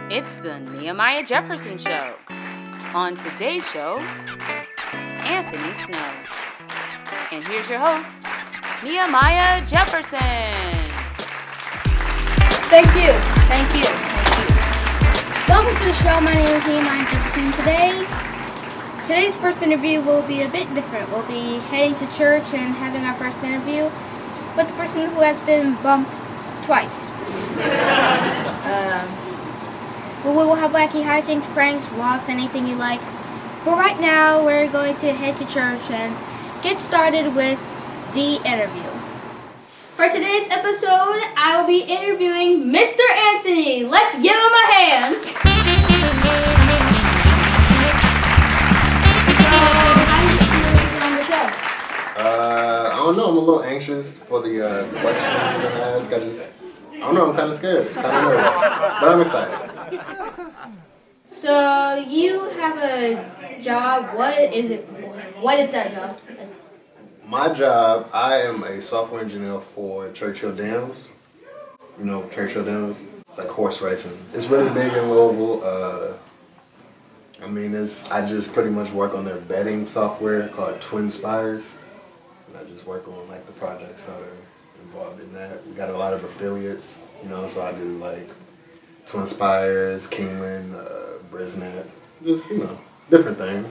It's the Nehemiah Jefferson Show. On today's show, Anthony Snow. And here's your host, Nehemiah Jefferson. Thank you. Welcome to the show. My name is Nehemiah Jefferson. Today's first interview will be a bit different. We'll be heading to church and having our first interview with the person who has been bumped twice. We will have wacky hijinks, pranks, vlogs, anything you like. But right now, we're going to head to church and get started with the interview. For today's episode, I will be interviewing Mr. Anthony. Let's give him a hand. So, how do you feel on the show? I don't know. I'm a little anxious for the questions I'm gonna ask. I don't know. I'm kind of scared, kind of nervous, but I'm excited. So, you have a job. What is it? What is that job? My job, I am a software engineer for Churchill Downs. You know Churchill Downs? It's like horse racing. It's really big in Louisville. I just pretty much work on their betting software called Twin Spires. And I just work on like the projects that are involved in that. We got a lot of affiliates, so I do like Twin Spires, Kingman, Brisnet, just, different things.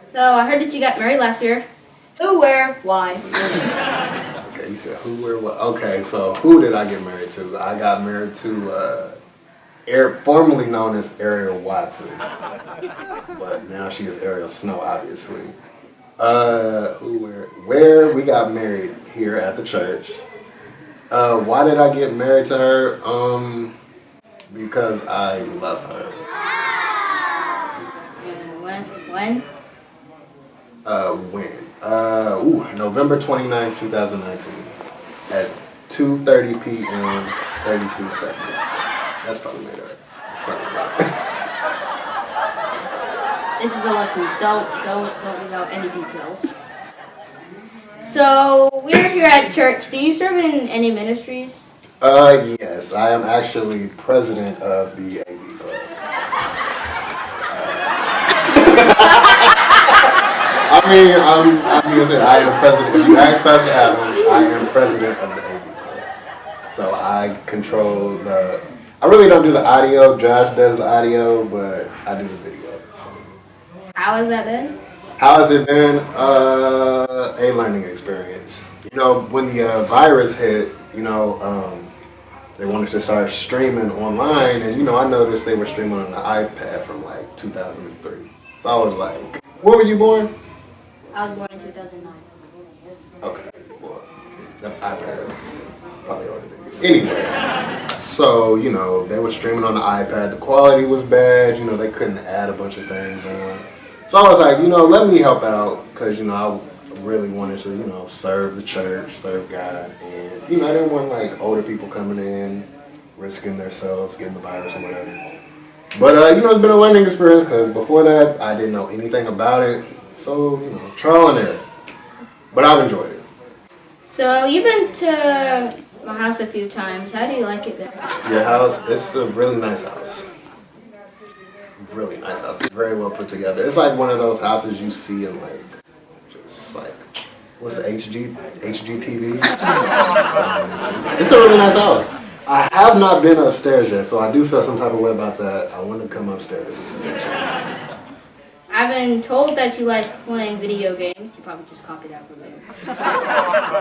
So, I heard that you got married last year. Who, where, why? Okay, you said who, where, what? Okay, so who did I get married to? I got married to formerly known as Ariel Watson, but now she is Ariel Snow, obviously. Where we got married here at the church. Why did I get married to her? Because I love her. And when? November 29th, 2019 at 2:30 p.m. 32 seconds. That's probably made right. This is a lesson. Don't leave out any details. So, we're here at church. Do you serve in any ministries? Yes, I am actually president of the AV Club. I am president. If you ask Pastor Adams, I am president of the AV Club. So I control I really don't do the audio. Josh does the audio, but I do the video. So. How has that been? How has it been? A learning experience. When the virus hit, they wanted to start streaming online, and I noticed they were streaming on the iPad from like 2003. So I was like, when were you born? I was born in 2009. Okay, well, the iPad's probably older than you. Anyway, so, they were streaming on the iPad. The quality was bad. They couldn't add a bunch of things on. So I was like, let me help out because, I really wanted to, serve the church, serve God. And, I didn't want, like, older people coming in, risking themselves, getting the virus or whatever. But, it's been a learning experience because before that, I didn't know anything about it. So, trial and error. But I've enjoyed it. So, you've been to my house a few times. How do you like it there? Your house, it's a really nice house. Really nice house. It's very well put together. It's like one of those houses you see in what's the HGTV? It's a really nice house. I have not been upstairs yet, so I do feel some type of way about that. I want to come upstairs. I've been told that you like playing video games. You probably just copied that from me.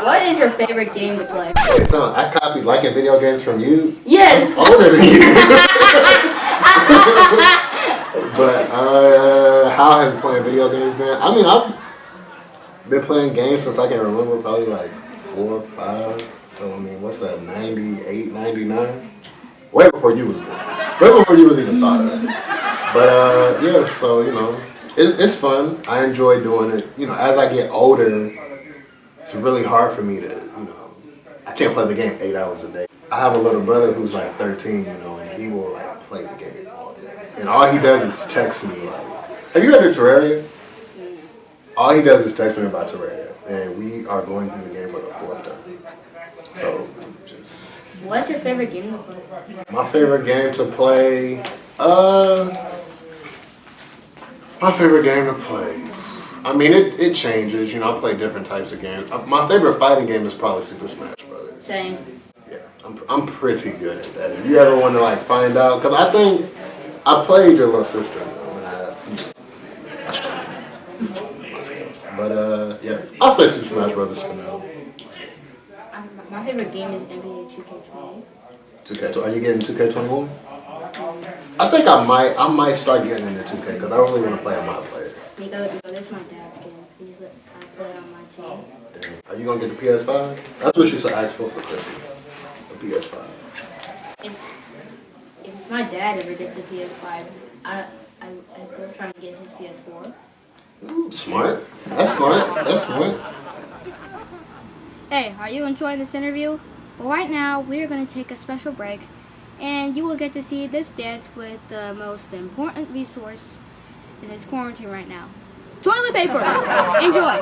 What is your favorite game to play? Wait, so I copied liking video games from you? Yes. I'm older than you. But how have you playing video games been? I've been playing games since I can remember, probably like 4 or 5. So, what's that, 98, 99? Way before you was born. Way before you was even thought of. But, yeah, so, it's fun. I enjoy doing it. As I get older, it's really hard for me to, I can't play the game 8 hours a day. I have a little brother who's like 13, and he will like play the game all day. And all he does is text me like, have you heard of Terraria? All he does is text me about Terraria. And we are going through the game for the 4th time. So, just What's your favorite game to play? My favorite game to play. My favorite game to play. I mean, it changes. You know, I play different types of games. My favorite fighting game is probably Super Smash Brothers. Same. Yeah, I'm pretty good at that. If you ever want to like find out, because I think I played your little sister. But yeah, I'll say Super Smash Brothers for now. My favorite game is NBA 2K20. 2K. Are you getting 2K21? I think I might start getting into 2K because I really want to play on my player. Because it's my dad's game. He's I play on my team. Dang. Are you gonna get the PS5? That's what you said ask for Christmas. The PS5. If my dad ever gets a PS5, I will try and get his PS4. Ooh, smart. That's smart. That's smart. Hey, are you enjoying this interview? Well, right now we're going to take a special break, and you will get to see this dance with the most important resource in this quarantine right now. Toilet paper! Enjoy!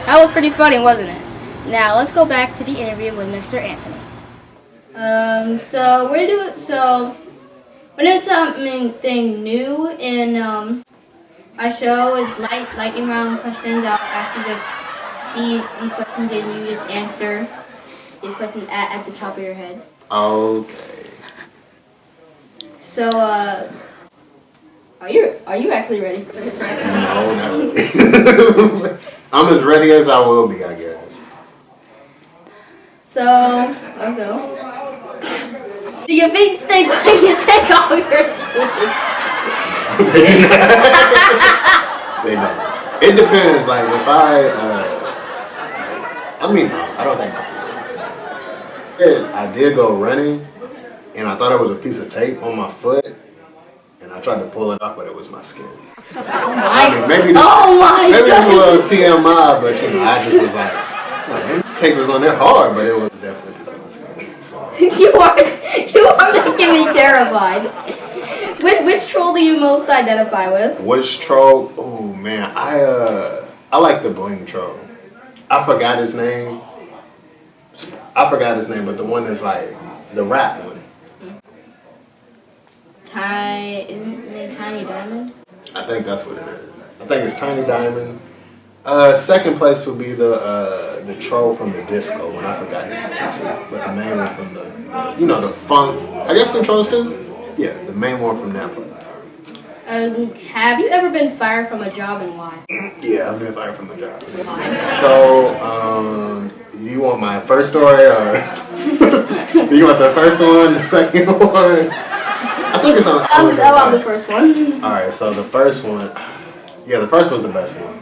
That was pretty funny, wasn't it? Now let's go back to the interview with Mr. Anthony. So we're doing something new in our show. It's lightning round questions. I'll ask you just these questions, and you just answer these questions at the top of your head. Okay. So are you actually ready for this? No, not really. I'm as ready as I will be, I guess. So let's go. Do your feet stink when you take off your shoes? They know. It depends. Like if I mean, no, I don't think my feet is. I did go running, and I thought it was a piece of tape on my foot, and I tried to pull it off, but it was my skin. So, I mean, maybe it's a little TMI, but you know, I just was like this tape was on there hard, but it was definitely a piece of my skin. So. You are making me terrified. Which troll do you most identify with? Which troll? Oh man, I like the bling troll. I forgot his name, but the one that's like the rap one. Isn't it Tiny Diamond? I think that's what it is. I think it's Tiny Diamond. Second place would be the troll from the disco one. I forgot his name too, but the main one from the funk. I guess the trolls too. Yeah, the main one from that place. Have you ever been fired from a job, and why? Yeah, I've been fired from the job. Why? So, do you want my first story or do you want the first one, the second one? I think it's on. I love the first one. All right, so the first one, yeah, the first one's the best one.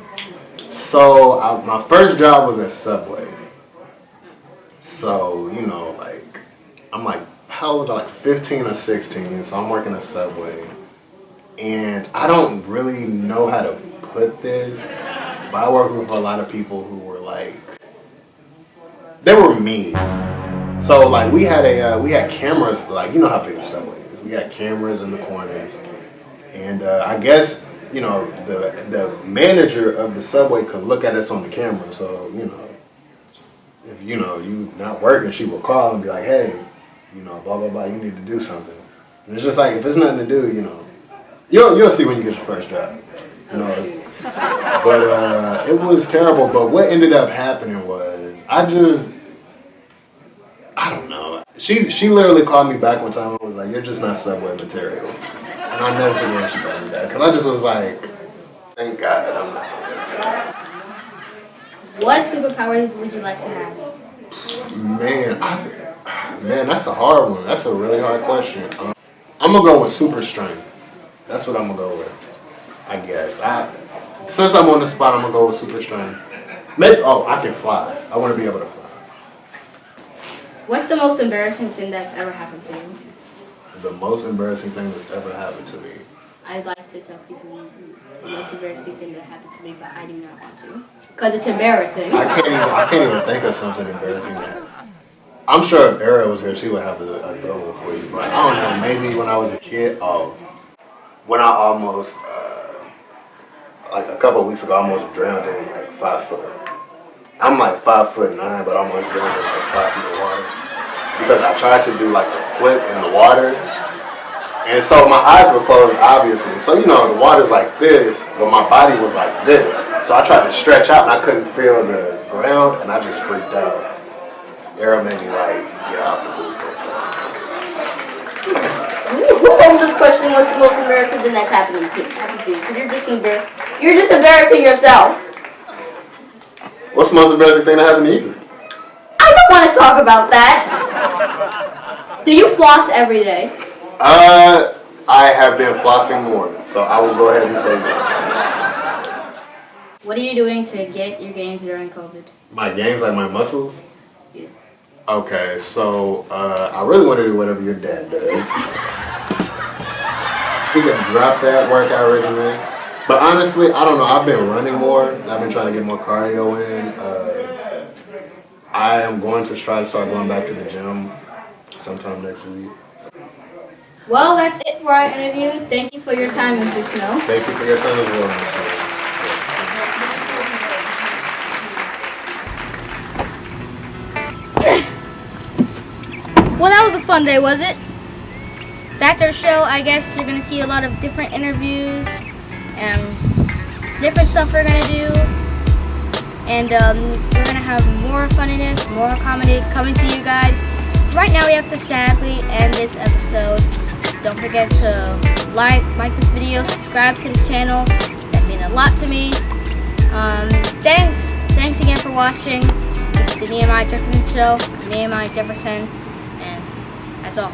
So my first job was at Subway. So you know, like I'm like, how was I, like 15 or 16? So I'm working at Subway, and I don't really know how to put this, but I worked with a lot of people who were like, they were mean. So like we had cameras, like you know how big the Subway is. We had cameras in the corners, and I guess you know the manager of the Subway could look at us on the camera. So you know, if you know you not working, she would call and be like, hey, you know, blah blah blah, you need to do something. And it's just like if there's nothing to do, you know, you'll see when you get your first job. You know, but it was terrible. But what ended up happening was I don't know. She literally called me back one time and was like, you're just not Subway material. And I'll never forget when she told me that. Because I just was like, thank God I'm not Subway material. What superpower would you like to have? Man, man, that's a hard one. That's a really hard question. I'm gonna go with super strength. That's what I'm gonna go with. I guess. Since I'm on the spot, I'm gonna go with super strength. Maybe. Oh, I can fly. I want to be able to fly. What's the most embarrassing thing that's ever happened to you? The most embarrassing thing that's ever happened to me. I'd like to tell people the most embarrassing thing that happened to me, but I do not want to. Because it's embarrassing. I can't even think of something embarrassing that. I'm sure if Era was here, she would have a good one for you. But I don't know. Maybe when I was a kid. Oh, when I almost like a couple of weeks ago, I almost drowned in like 5 foot. I'm like 5'9", but I almost drowned in like 5 feet of water because I tried to do like a flip in the water. And so my eyes were closed, obviously. So, you know, the water's like this, but my body was like this. So I tried to stretch out, and I couldn't feel the ground, and I just freaked out. Era made me, like, get out the pool. Who posed this question? What's the most embarrassing thing that's happened to you? Because you're just embarrassing yourself. What's the most embarrassing thing that happened to you? I don't want to talk about that. Do you floss every day? I have been flossing more, so I will go ahead and say that. What are you doing to get your gains during COVID? My gains, like my muscles? Yeah. Okay, so I really want to do whatever your dad does. He can drop that workout regimen. But honestly, I don't know. I've been running more. I've been trying to get more cardio in. I am going to try to start going back to the gym sometime next week. Well, that's it for our interview. Thank you for your time, Mr. Snow. Thank you for your time as well, Mr. Well, that was a fun day, was it? That's our show. I guess you're going to see a lot of different interviews and different stuff we're going to do. And we're going to have more funniness, more comedy coming to you guys. Right now, we have to sadly end this episode. Don't forget to like this video, subscribe to this channel. That means a lot to me. Thanks again for watching. This is the Nehemiah Jefferson Show. Nehemiah Jefferson, and that's all.